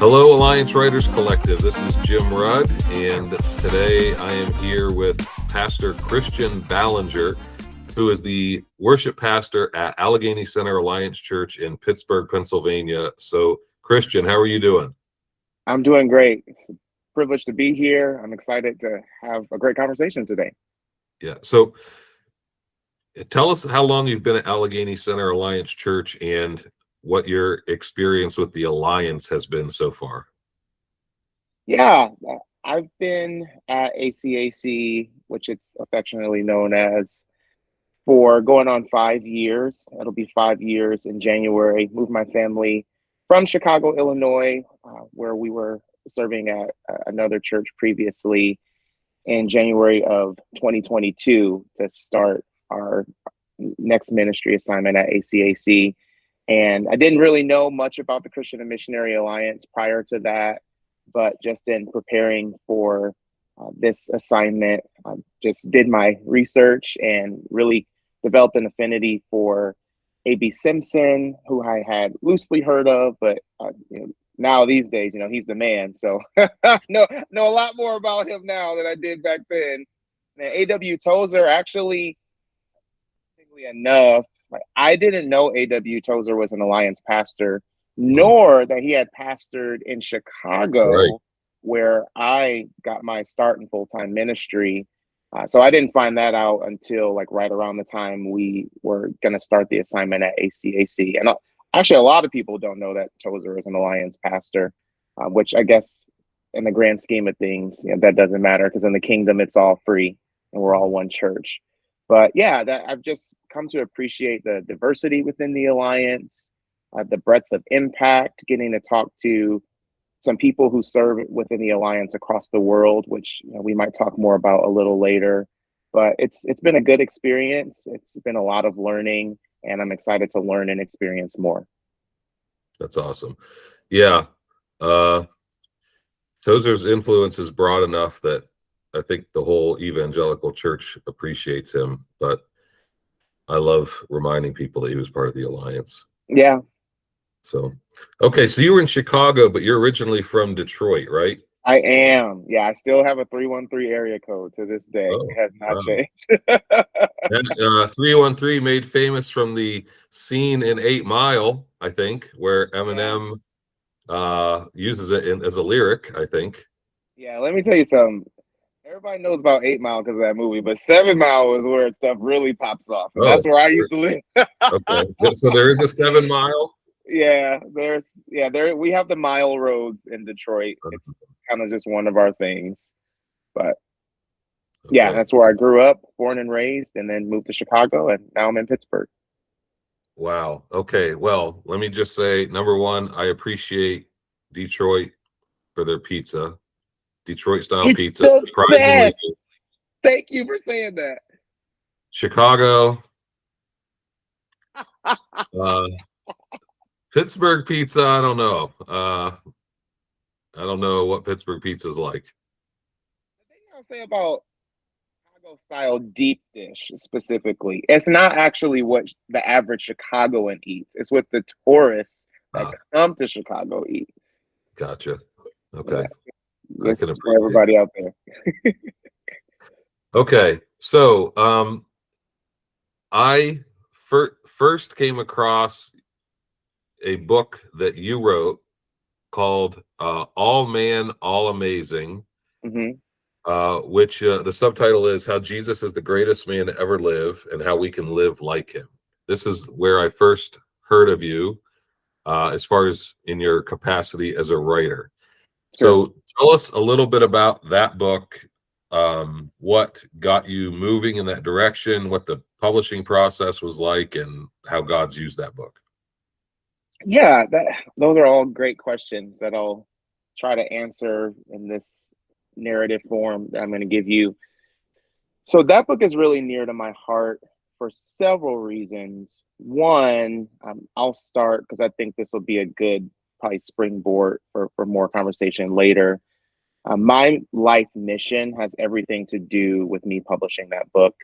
Hello, Alliance Writers Collective. This is Jim Rudd, and today I am here with Pastor Christian Ballenger, who is the worship pastor at Allegheny Center Alliance Church in Pittsburgh, Pennsylvania. So, Christian, how are you doing? I'm doing great. It's a privilege to be here. I'm excited to have a great conversation today. Yeah. So, tell us how long you've been at Allegheny Center Alliance Church and what your experience with the Alliance has been so far. Yeah, I've been at ACAC, which it's affectionately known as, for going on 5 years. It'll be 5 years in January. Moved my family from Chicago, Illinois, where we were serving at another church previously, in January of 2022 to start our next ministry assignment at ACAC. And I didn't really know much about the Christian and Missionary Alliance prior to that, but just in preparing for this assignment, I just did my research and really developed an affinity for A.B. Simpson, who I had loosely heard of, but now these days, he's the man. So know a lot more about him now than I did back then. And A.W. Tozer, actually, interestingly enough, I didn't know A.W. Tozer was an Alliance pastor, nor that he had pastored in Chicago, Right. where I got my start in full-time ministry. So I didn't find that out until right around the time we were going to start the assignment at ACAC. And actually, a lot of people don't know that Tozer is an Alliance pastor, which I guess in the grand scheme of things, that doesn't matter, because in the kingdom, it's all free and we're all one church. But yeah, that I've just come to appreciate the diversity within the Alliance, the breadth of impact, getting to talk to some people who serve within the Alliance across the world, which we might talk more about a little later. But it's been a good experience. It's been a lot of learning, and I'm excited to learn and experience more. That's awesome. Yeah. Tozer's influence is broad enough that I think the whole evangelical church appreciates him, but I love reminding people that he was part of the Alliance. Yeah. So, okay, so you were in Chicago, but you're originally from Detroit, right? I am. Yeah, I still have a 313 area code to this day. Oh, it has not wow. changed. That 313 made famous from the scene in 8 Mile, I think, where Eminem uses it as a lyric, I think. Yeah, let me tell you something. Everybody knows about 8 Mile because of that movie, but 7 Mile is where stuff really pops off. And that's where I used to live. Okay. So there is a 7 Mile? Yeah, we have the mile roads in Detroit. It's kind of just one of our things. But yeah, that's where I grew up, born and raised, and then moved to Chicago, and now I'm in Pittsburgh. Wow. Okay. Well, let me just say, number one, I appreciate Detroit for their pizza. Detroit style pizza. The best. Thank you for saying that. Chicago. Pittsburgh pizza, I don't know. I don't know what Pittsburgh pizza is like. The thing I'll say about Chicago style deep dish specifically, it's not actually what the average Chicagoan eats. It's what the tourists that come to Chicago eat. Gotcha. Okay. Yeah. I can appreciate everybody out there. Okay. So I first came across a book that you wrote called All Man, All Amazing, which the subtitle is How Jesus is the Greatest Man to Ever Live and How We Can Live Like Him. This is where I first heard of you as far as in your capacity as a writer. Sure. So tell us a little bit about that book, what got you moving in that direction, what the publishing process was like, and how God's used that book. Yeah, those are all great questions that I'll try to answer in this narrative form that I'm going to give you. So that book is really near to my heart for several reasons. One, I'll start because I think this will be a good probably springboard for more conversation later. My life mission has everything to do with me publishing that book.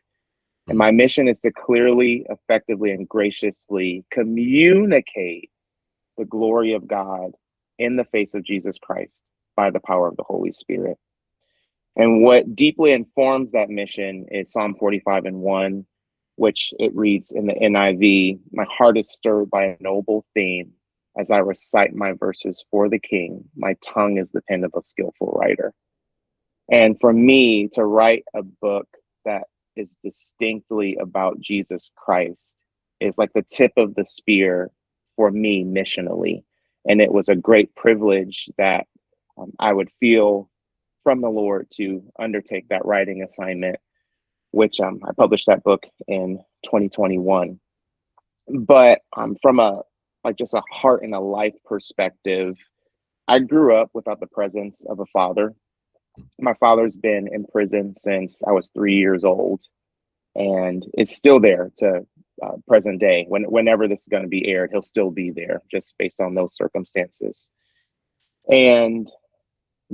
And my mission is to clearly, effectively, and graciously communicate the glory of God in the face of Jesus Christ by the power of the Holy Spirit. And what deeply informs that mission is Psalm 45:1, which it reads in the NIV, "My heart is stirred by a noble theme as I recite my verses for the King. My tongue is the pen of a skillful writer." And for me to write a book that is distinctly about Jesus Christ is like the tip of the spear for me missionally. And it was a great privilege that I would feel from the Lord to undertake that writing assignment, which I published that book in 2021. But from a just a heart and a life perspective, I grew up without the presence of a father. My father's been in prison since I was 3 years old, and is still there to present day. Whenever this is going to be aired, he'll still be there, just based on those circumstances. And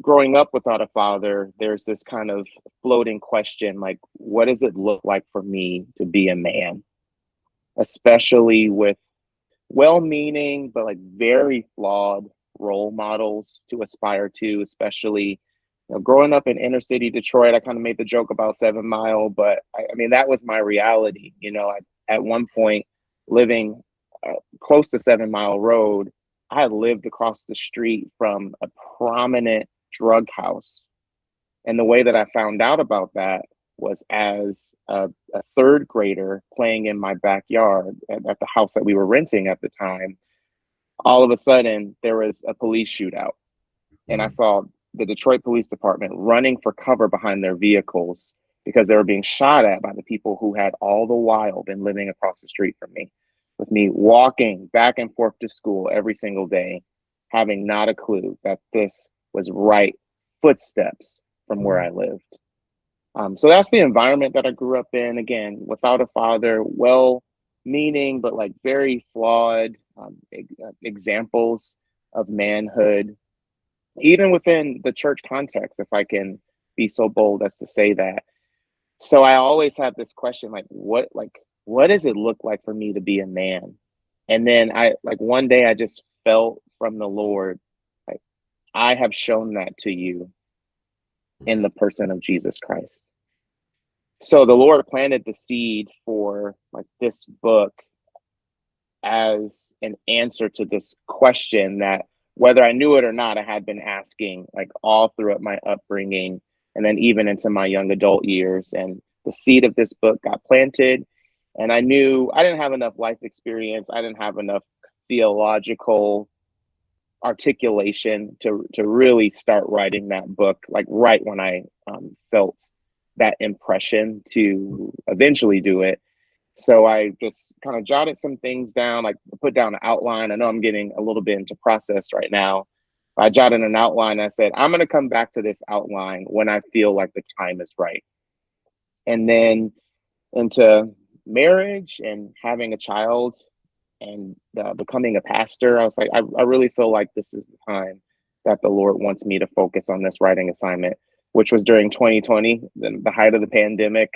growing up without a father, there's this kind of floating question, like, what does it look like for me to be a man? Especially with well-meaning, but like very flawed role models to aspire to, especially growing up in inner city Detroit. I kind of made the joke about 7 Mile, but I mean, that was my reality. At one point, living close to 7 Mile Road, I had lived across the street from a prominent drug house. And the way that I found out about that was as a third grader playing in my backyard at the house that we were renting at the time. All of a sudden, there was a police shootout. And I saw the Detroit Police Department running for cover behind their vehicles because they were being shot at by the people who had all the while been living across the street from me, with me walking back and forth to school every single day, having not a clue that this was right footsteps from where I lived. So that's the environment that I grew up in. Again, without a father, well-meaning, but like very flawed examples of manhood, even within the church context, if I can be so bold as to say that. So I always have this question, what does it look like for me to be a man? And then one day I just felt from the Lord, like, I have shown that to you in the person of Jesus Christ. So the Lord planted the seed for this book as an answer to this question that, whether I knew it or not, I had been asking all throughout my upbringing, and then even into my young adult years. And the seed of this book got planted, and I knew I didn't have enough life experience. I didn't have enough theological articulation to really start writing that book, right when I felt that impression to eventually do it. So I just kind of jotted some things down, put down an outline. I know I'm getting a little bit into process right now. I jotted an outline. I said, I'm going to come back to this outline when I feel like the time is right. And then into marriage and having a child and becoming a pastor, I was like, I really feel like this is the time that the Lord wants me to focus on this writing assignment, which was during 2020, the height of the pandemic.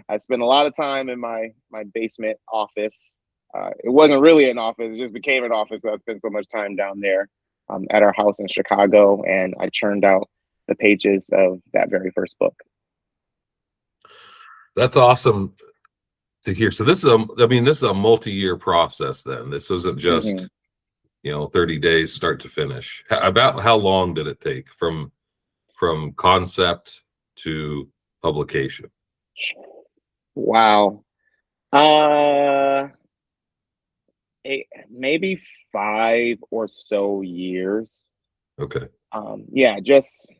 I spent a lot of time in my basement office. It wasn't really an office, it just became an office. I spent so much time down there at our house in Chicago, and I churned out the pages of that very first book. That's awesome to hear. So this is a multi-year process then. This isn't just, 30 days start to finish. About how long did it take from concept to publication? Wow. Maybe 5 or so years. Okay. Just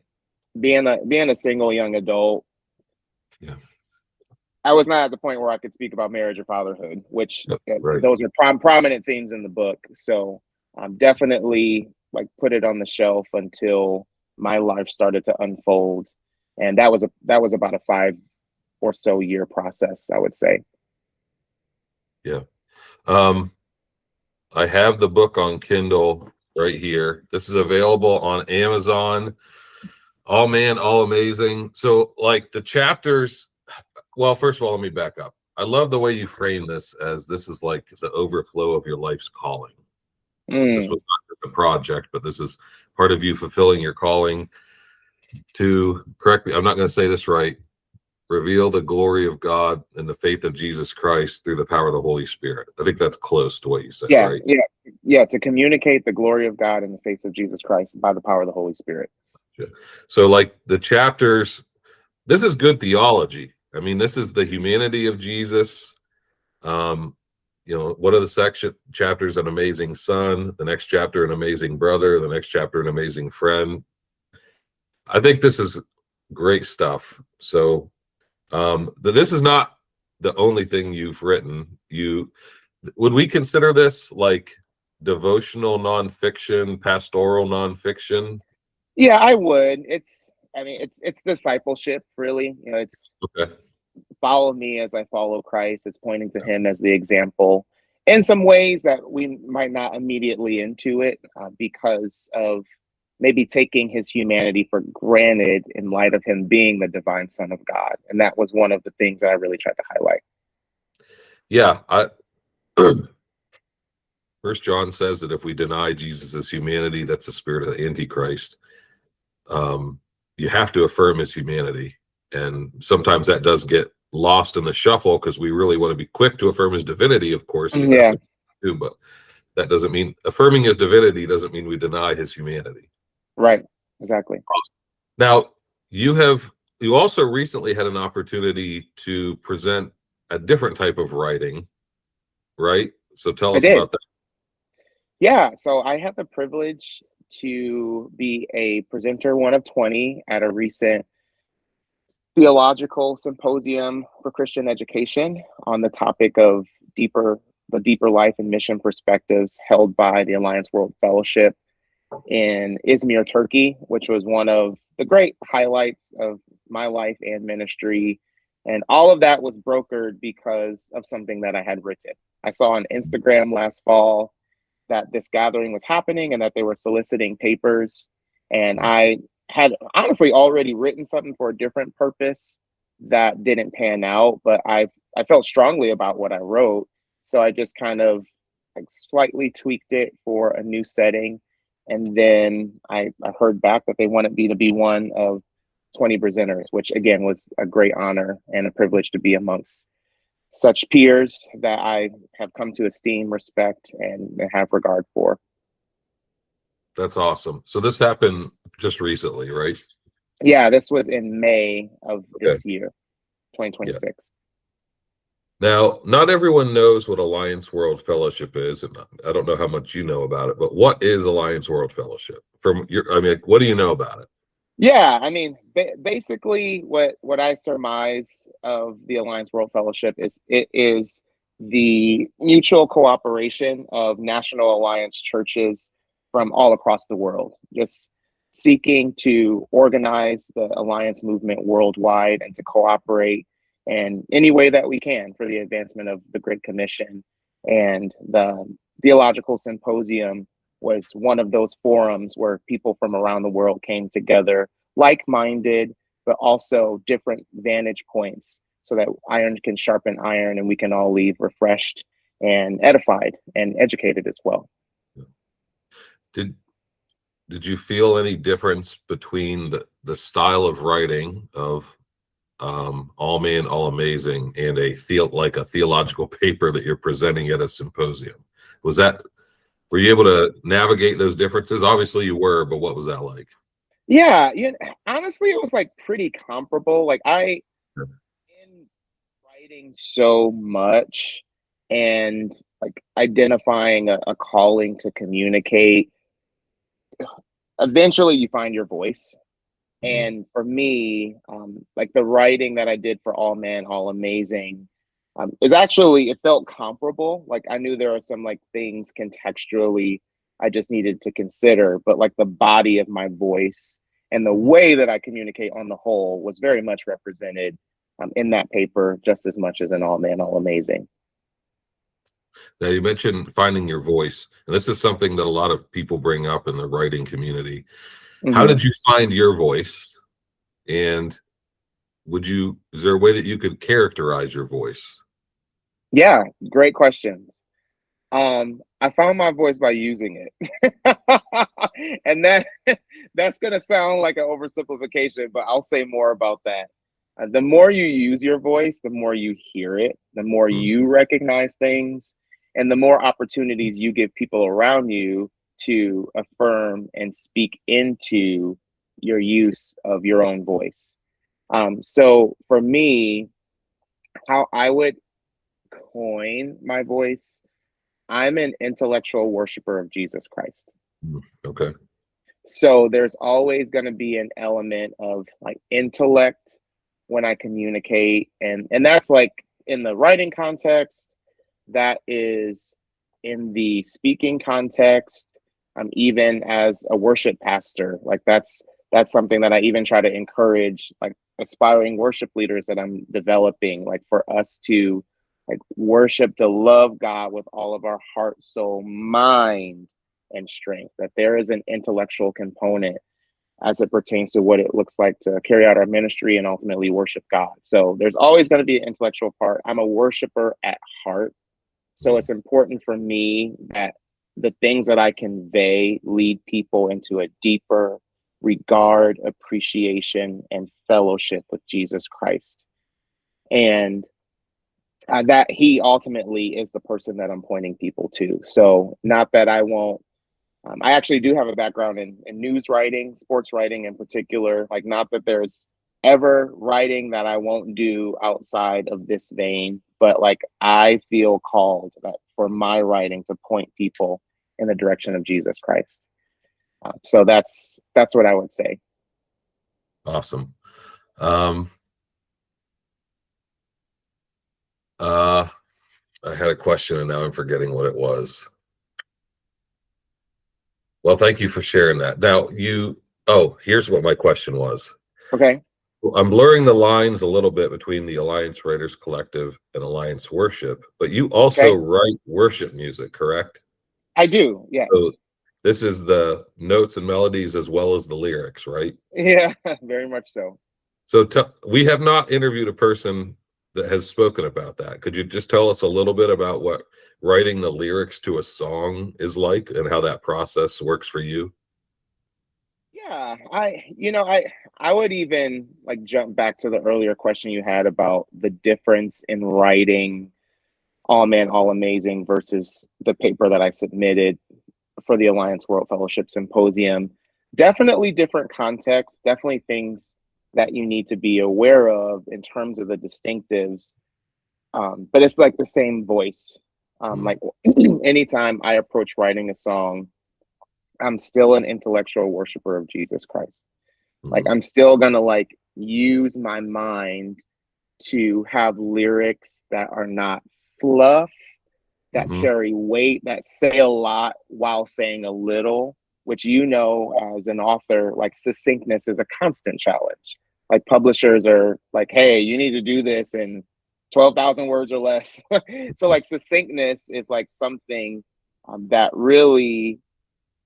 being a single young adult. Yeah. I was not at the point where I could speak about marriage or fatherhood, which right. Those are prominent themes in the book. So definitely put it on the shelf until my life started to unfold. And that was about a 5 or so year process, I would say. Yeah. I have the book on Kindle right here. This is available on Amazon. All Man, All Amazing. So the chapters, well, first of all, let me back up. I love the way you frame this as this is like the overflow of your life's calling. This was not the project, but this is part of you fulfilling your calling to, correct me, I'm not going to say this right, reveal the glory of God and the faith of Jesus Christ through the power of the Holy Spirit. I think that's close to what you said, right? Yeah, to communicate the glory of God in the face of Jesus Christ by the power of the Holy Spirit. So like the chapters, this is good theology. I mean, this is the humanity of Jesus. What are the chapters? An amazing son. The next chapter, an amazing brother. The next chapter, an amazing friend. I think this is great stuff. So this is not the only thing you've written. Would we consider this like devotional nonfiction, pastoral nonfiction? Yeah, I would. It's discipleship, really. It's okay. Follow me as I follow Christ. It's pointing to him as the example in some ways that we might not immediately intuit because of maybe taking his humanity for granted in light of him being the divine Son of God. And that was one of the things that I really tried to highlight. Yeah, First John says that if we deny Jesus' humanity, that's the spirit of the Antichrist. You have to affirm his humanity. And sometimes that does get lost in the shuffle because we really want to be quick to affirm his divinity, of course. Yeah. Too, but that doesn't mean affirming his divinity doesn't mean we deny his humanity. Right. Exactly. Now, you also recently had an opportunity to present a different type of writing, right? So tell us about that. Yeah, so I had the privilege to be a presenter, one of 20, at a recent theological symposium for Christian education on the topic of the deeper life and mission perspectives held by the Alliance World Fellowship in Izmir, Turkey, which was one of the great highlights of my life and ministry. And all of that was brokered because of something that I had written. I saw on Instagram last fall that this gathering was happening and that they were soliciting papers. And I had honestly already written something for a different purpose that didn't pan out, but I felt strongly about what I wrote. So I just kind of like slightly tweaked it for a new setting. And then I heard back that they wanted me to be one of 20 presenters, which again was a great honor and a privilege to be amongst such peers that I have come to esteem, respect, and have regard for. That's awesome. So this happened just recently, right? Yeah, this was in May of this year, 2026. Yeah. Now, not everyone knows what Alliance World Fellowship is, and I don't know how much you know about it, but what is Alliance World Fellowship? What do you know about it? Yeah, I mean, basically what I surmise of the Alliance World Fellowship is it is the mutual cooperation of national alliance churches from all across the world, just seeking to organize the alliance movement worldwide and to cooperate in any way that we can for the advancement of the Great Commission. And the Theological Symposium was one of those forums where people from around the world came together, like-minded, but also different vantage points, so that iron can sharpen iron and we can all leave refreshed and edified and educated as well. Did you feel any difference between the style of writing of All Man, All Amazing and a theological paper that you're presenting at a symposium? Were you able to navigate those differences? Obviously you were, but what was that like? Yeah, honestly, it was like pretty comparable. Like in writing so much and like identifying a calling to communicate, eventually you find your voice. And for me, like the writing that I did for All Man, All Amazing, it felt comparable. Like I knew there are some like things contextually I just needed to consider, but like the body of my voice and the way that I communicate on the whole was very much represented in that paper, just as much as in All Man, All Amazing. Now, you mentioned finding your voice, and this is something that a lot of people bring up in the writing community. Mm-hmm. How did you find your voice? And is there a way that you could characterize your voice? Yeah, great questions. I found my voice by using it. And that's gonna sound like an oversimplification, but I'll say more about that. The more you use your voice, the more you hear it, the more you recognize things, and the more opportunities you give people around you to affirm and speak into your use of your own voice. So for me, how I would coin my voice, I'm an intellectual worshiper of Jesus Christ. Okay. So there's always going to be an element of like intellect when I communicate, and that's like in the writing context, that is in the speaking context, even as a worship pastor, like that's something that I even try to encourage like aspiring worship leaders that I'm developing, like for us to like worship to love God with all of our heart, soul, mind, and strength, that there is an intellectual component as it pertains to what it looks like to carry out our ministry and ultimately worship God. So there's always going to be an intellectual part. I'm a worshiper at heart. So it's important for me that the things that I convey lead people into a deeper regard, appreciation, and fellowship with Jesus Christ. And that he ultimately is the person that I'm pointing people to. So not that I won't, I actually do have a background in news writing, sports writing in particular, like not that there's ever writing that I won't do outside of this vein, but like I feel called that for my writing to point people in the direction of Jesus Christ. So that's what I would say. Awesome. I had a question and now I'm forgetting what it was. Well, thank you for sharing that. Now here's what my question was. Okay. I'm blurring the lines a little bit between the Alliance Writers Collective and Alliance Worship, but you also write worship music, correct? I do, yes. So this is the notes and melodies as well as the lyrics, right? Yeah, very much so. So we have not interviewed a person that has spoken about that. Could you just tell us a little bit about what writing the lyrics to a song is like and how that process works for you? Yeah, I would even like jump back to the earlier question you had about the difference in writing All Man, All Amazing versus the paper that I submitted for the Alliance World Fellowship Symposium. Definitely different contexts, definitely things that you need to be aware of in terms of the distinctives. But it's like the same voice. Like anytime I approach writing a song, I'm still an intellectual worshiper of Jesus Christ. Like I'm still gonna like use my mind to have lyrics that are not fluff, that carry weight, that say a lot while saying a little, which as an author, like succinctness is a constant challenge. Like publishers are like, hey, you need to do this in 12,000 words or less. So like succinctness is like something that really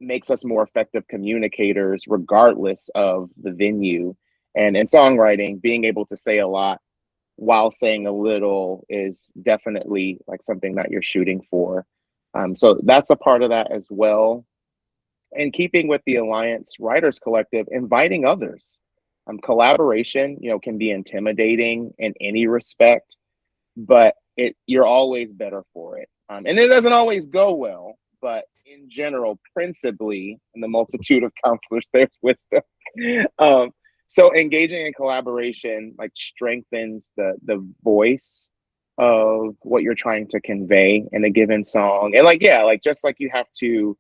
makes us more effective communicators regardless of the venue. And in songwriting, being able to say a lot while saying a little is definitely like something that you're shooting for. So that's a part of that as well. And keeping with the Alliance Writers Collective, inviting others. Collaboration, can be intimidating in any respect, but you're always better for it. And it doesn't always go well, but in general, principally, in the multitude of counselors, there's wisdom. So engaging in collaboration like strengthens the voice of what you're trying to convey in a given song. And just like you have to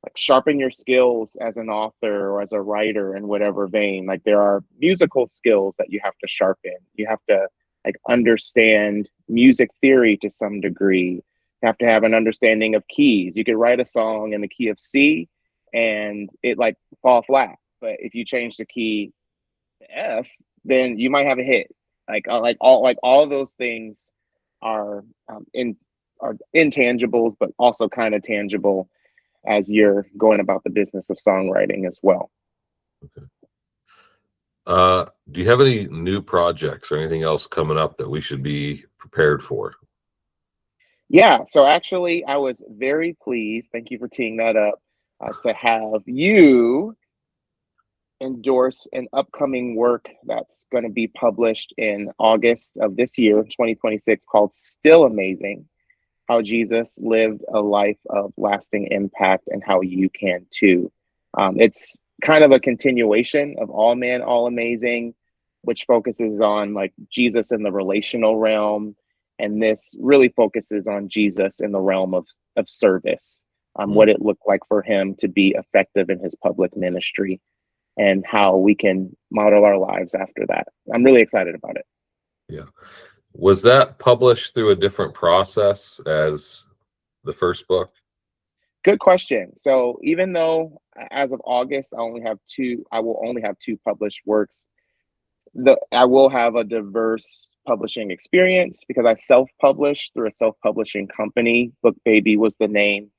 like sharpen your skills as an author or as a writer in whatever vein, like there are musical skills that you have to sharpen. You have to like understand music theory to some degree. You have to have an understanding of keys. You could write a song in the key of C and it like fall flat. But if you change the key to F, then you might have a hit. All of those things are intangibles, but also kind of tangible as you're going about the business of songwriting as well. Okay. Do you have any new projects or anything else coming up that we should be prepared for? Yeah, so actually, I was very pleased. Thank you for teeing that up. To have you endorse an upcoming work that's going to be published in August of this year, 2026, called Still Amazing: How Jesus Lived a Life of Lasting Impact and How You Can Too. It's kind of a continuation of All Man, All Amazing, which focuses on like Jesus in the relational realm. And this really focuses on Jesus in the realm of service, what it looked like for him to be effective in his public ministry and how we can model our lives after that. I'm really excited about it. Yeah. Was that published through a different process as the first book? Good question. So even though as of August, I will only have two published works. I will have a diverse publishing experience because I self-published through a self-publishing company. Book Baby was the name.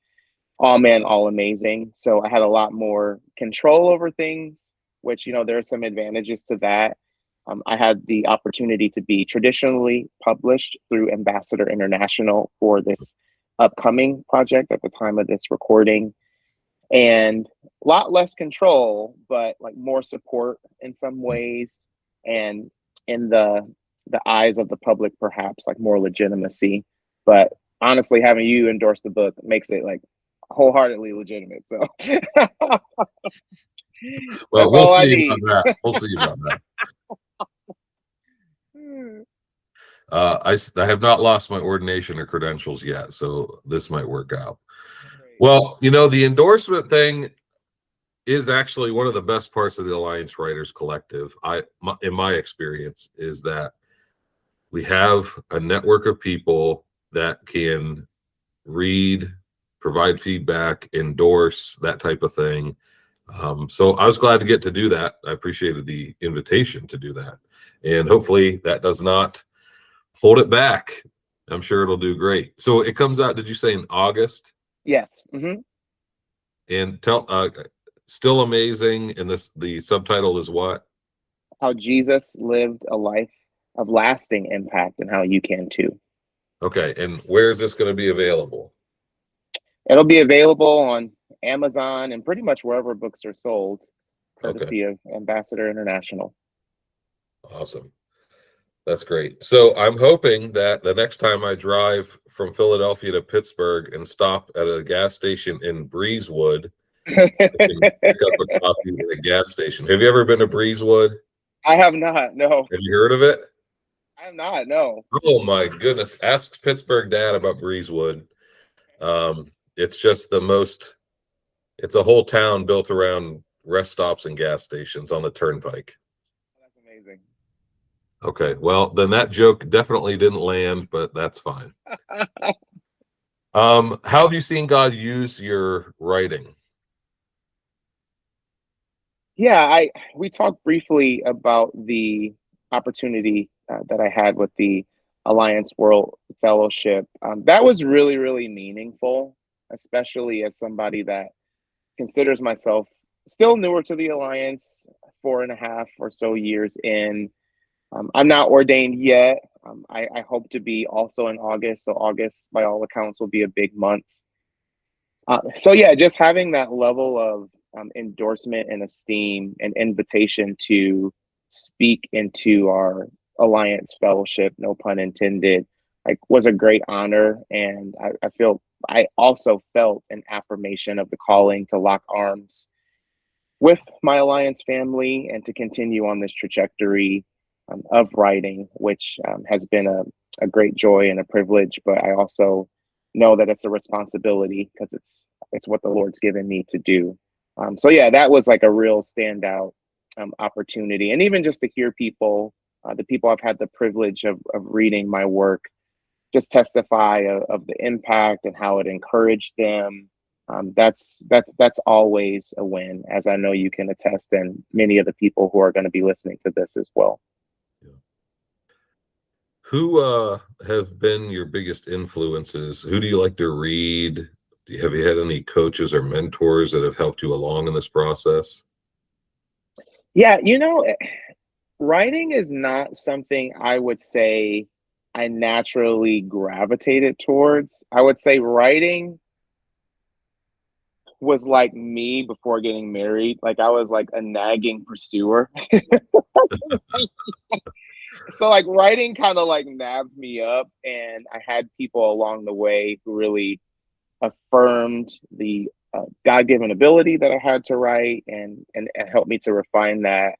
All Man, All Amazing. So I had a lot more control over things, which, there are some advantages to that. I had the opportunity to be traditionally published through Ambassador International for this upcoming project at the time of this recording, and a lot less control, but like more support in some ways, and in the eyes of the public, perhaps like more legitimacy. But honestly, having you endorse the book makes it like wholeheartedly legitimate. So Well, that's we'll all I see about need. that. We'll see about that. I have not lost my ordination or credentials yet, so this might work out. Well, the endorsement thing is actually one of the best parts of the Alliance Writers Collective. In my experience, is that we have a network of people that can read, provide feedback, endorse, that type of thing. So I was glad to get to do that. I appreciated the invitation to do that. And hopefully that does not hold it back. I'm sure it'll do great. So it comes out, did you say in August? Yes. Mm-hmm. And Still Amazing. And the subtitle is what? How Jesus Lived a Life of Lasting Impact and How You Can Too. Okay. And where is this going to be available? It'll be available on Amazon and pretty much wherever books are sold, courtesy of Ambassador International. Awesome. That's great. So I'm hoping that the next time I drive from Philadelphia to Pittsburgh and stop at a gas station in Breezewood, I can pick up a copy at a gas station. Have you ever been to Breezewood? I have not, no. Have you heard of it? I have not, no. Oh my goodness. Ask Pittsburgh Dad about Breezewood. It's just it's a whole town built around rest stops and gas stations on the turnpike. That's amazing. Okay, well, then that joke definitely didn't land, but that's fine. How have you seen God use your writing? Yeah, we talked briefly about the opportunity that I had with the Alliance World Fellowship. That was really, really meaningful, especially as somebody that considers myself still newer to the Alliance, 4.5 or so years in. I'm not ordained yet. I hope to be also in August. So August, by all accounts, will be a big month. So yeah, just having that level of endorsement and esteem and invitation to speak into our Alliance Fellowship, no pun intended, like was a great honor. And I also felt an affirmation of the calling to lock arms with my Alliance family and to continue on this trajectory of writing, which has been a great joy and a privilege. But I also know that it's a responsibility because it's what the Lord's given me to do. So yeah, that was like a real standout opportunity. And even just to hear people, the people I've had the privilege of reading my work, just testify of the impact and how it encouraged them. That's always a win, as I know you can attest, and many of the people who are going to be listening to this as well. Who have been your biggest influences? Who do you like to read? Have you had any coaches or mentors that have helped you along in this process? Yeah, writing is not something I would say I naturally gravitated towards. I would say writing was like me before getting married. Like I was like a nagging pursuer. So like writing kind of like nabbed me up, and I had people along the way who really affirmed the God-given ability that I had to write, and helped me to refine that.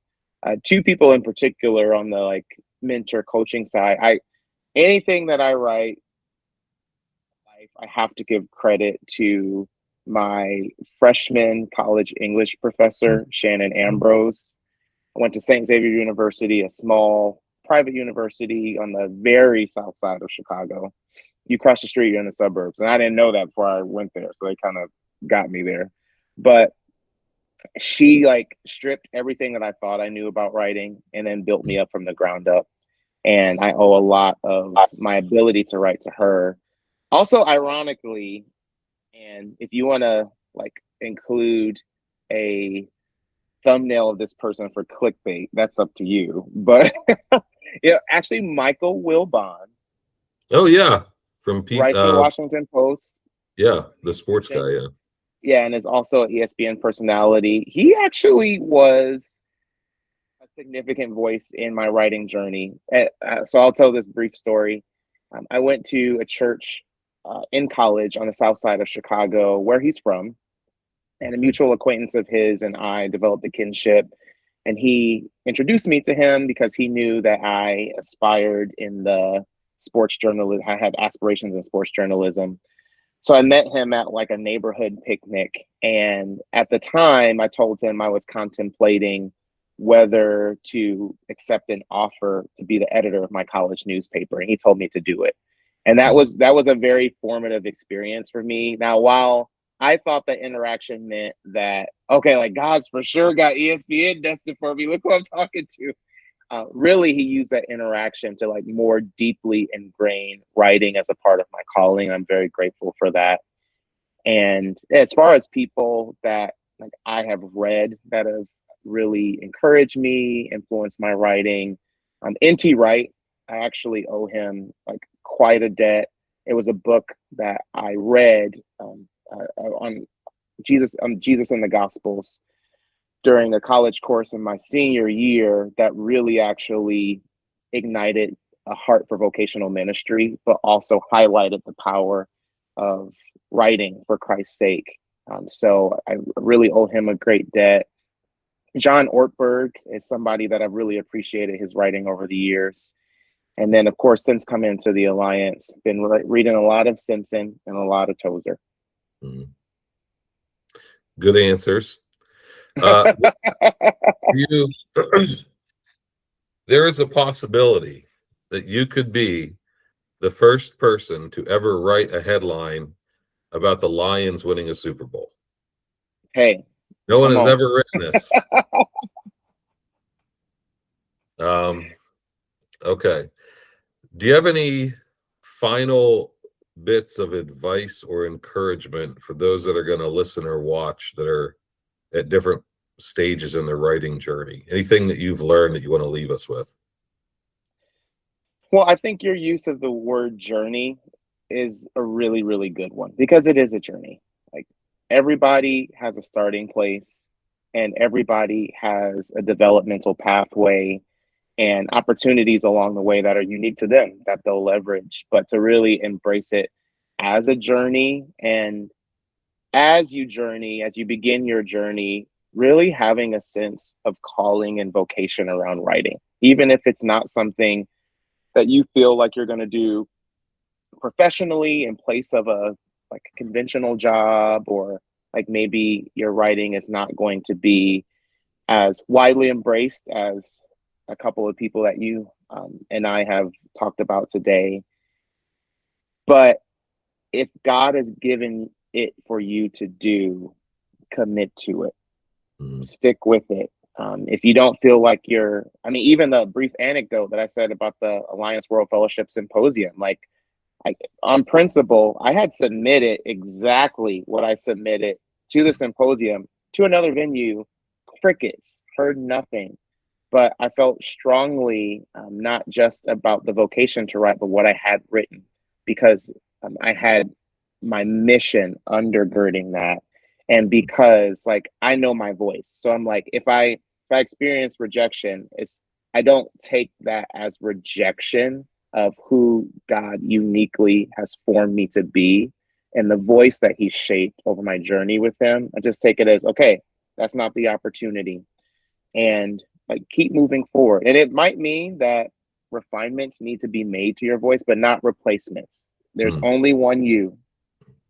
Two people in particular on the like mentor coaching side. Anything that I write, I have to give credit to my freshman college English professor, Shannon Ambrose. I went to St. Xavier University, a small private university on the very south side of Chicago. You cross the street, you're in the suburbs. And I didn't know that before I went there. So they kind of got me there. But she like stripped everything that I thought I knew about writing and then built me up from the ground up. And I owe a lot of my ability to write to her. Also, ironically, and if you want to like include a thumbnail of this person for clickbait, that's up to you. But yeah, actually, Michael Wilbon. Oh yeah, from Pete. Writes for the Washington Post. Yeah, the sports guy. Yeah. Yeah, and is also an ESPN personality. He actually was a significant voice in my writing journey. So I'll tell this brief story. I went to a church in college on the south side of Chicago, where he's from, and a mutual acquaintance of his and I developed a kinship. And he introduced me to him because he knew that I aspired in the sports journalism. I had aspirations in sports journalism. So I met him at like a neighborhood picnic. And at the time, I told him I was contemplating whether to accept an offer to be the editor of my college newspaper. And he told me to do it. And that was a very formative experience for me. Now, while I thought the interaction meant that, okay, like God's for sure got ESPN destined for me. Look who I'm talking to. Really, he used that interaction to like more deeply ingrain writing as a part of my calling. I'm very grateful for that. And as far as people that like I have read that have really encouraged me, influenced my writing, N.T. Wright, I actually owe him like quite a debt. It was a book that I read on Jesus and the Gospels during a college course in my senior year that really actually ignited a heart for vocational ministry, but also highlighted the power of writing for Christ's sake. So I really owe him a great debt. John Ortberg is somebody that I've really appreciated his writing over the years. And then, of course, since coming into the Alliance, been reading a lot of Simpson and a lot of Tozer. Good answers. There is a possibility that you could be the first person to ever write a headline about the Lions winning a Super Bowl. Hey, no one has ever written this. Okay. Do you have any final bits of advice or encouragement for those that are going to listen or watch that are at different stages in their writing journey? Anything that you've learned that you want to leave us with? Well, I think your use of the word journey is a really, really good one, because it is a journey. Like everybody has a starting place and everybody has a developmental pathway and opportunities along the way that are unique to them that they'll leverage, but to really embrace it as a journey. And as you begin your journey, really having a sense of calling and vocation around writing, even if it's not something that you feel like you're going to do professionally in place of a like conventional job, or like maybe your writing is not going to be as widely embraced as a couple of people that you and I have talked about today. But if God has given it for you to do, commit to it. Stick with it. If you don't feel like even the brief anecdote that I said about the Alliance World Fellowship Symposium, on principle, I had submitted exactly what I submitted to the symposium to another venue. Crickets, heard nothing. but I felt strongly not just about the vocation to write, but what I had written, because I had my mission undergirding that. And because like I know my voice. So I'm like, if I experience rejection, I don't take that as rejection of who God uniquely has formed me to be and the voice that he shaped over my journey with him. I just take it as, okay, that's not the opportunity. And like keep moving forward. And it might mean that refinements need to be made to your voice, but not replacements. There's only one you.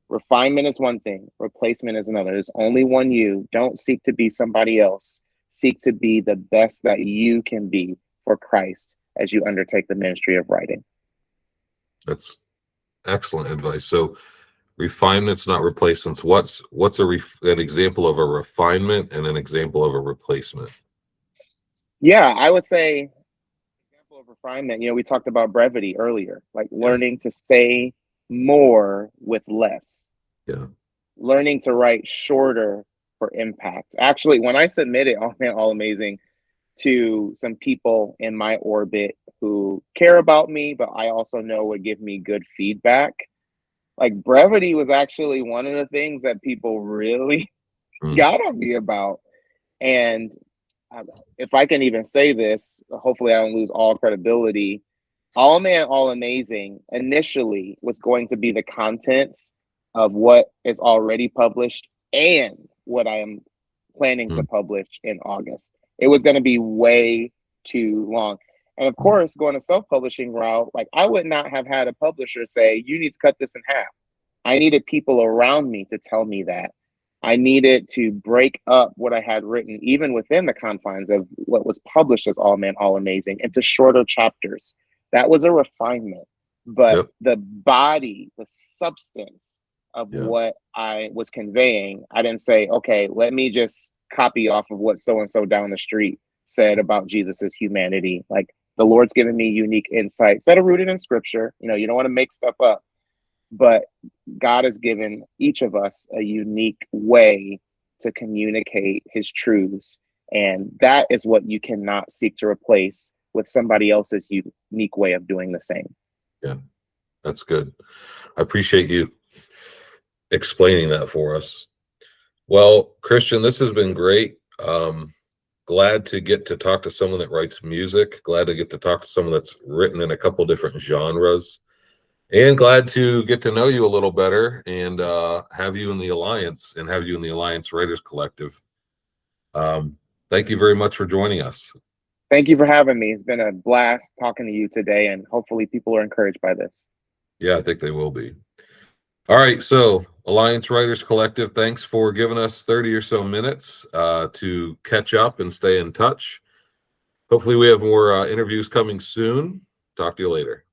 Refinement is one thing, replacement is another. There's only one you. Don't seek to be somebody else. Seek to be the best that you can be for Christ as you undertake the ministry of writing. That's excellent advice. So refinements, not replacements. What's an example of a refinement and an example of a replacement? Yeah, I would say example of refinement, we talked about brevity earlier, like learning to say more with less. Yeah. Learning to write shorter for impact. Actually, when I submitted All Amazing to some people in my orbit who care about me, but I also know would give me good feedback, like brevity was actually one of the things that people really got on me about. And if I can even say this, hopefully I don't lose all credibility. All Man, All Amazing initially was going to be the contents of what is already published and what I am planning to publish in August. It was going to be way too long. And of course, going a self-publishing route, like I would not have had a publisher say, you need to cut this in half. I needed people around me to tell me that. I needed to break up what I had written, even within the confines of what was published as All Man, All Amazing, into shorter chapters. That was a refinement. But the body, the substance of what I was conveying, I didn't say, okay, let me just copy off of what so-and-so down the street said about Jesus's humanity. Like the Lord's given me unique insights that are rooted in scripture. You don't want to make stuff up. But God has given each of us a unique way to communicate his truths. And that is what you cannot seek to replace with somebody else's unique way of doing the same. Yeah, that's good. I appreciate you explaining that for us. Well, Christian, this has been great. Glad to get to talk to someone that writes music. Glad to get to talk to someone that's written in a couple different genres. And glad to get to know you a little better and have you in the Alliance and have you in the Alliance Writers Collective. Thank you very much for joining us. Thank you for having me. It's been a blast talking to you today, and hopefully people are encouraged by this. Yeah, I think they will be. All right, so Alliance Writers Collective, thanks for giving us 30 or so minutes to catch up and stay in touch. Hopefully we have more interviews coming soon. Talk to you later.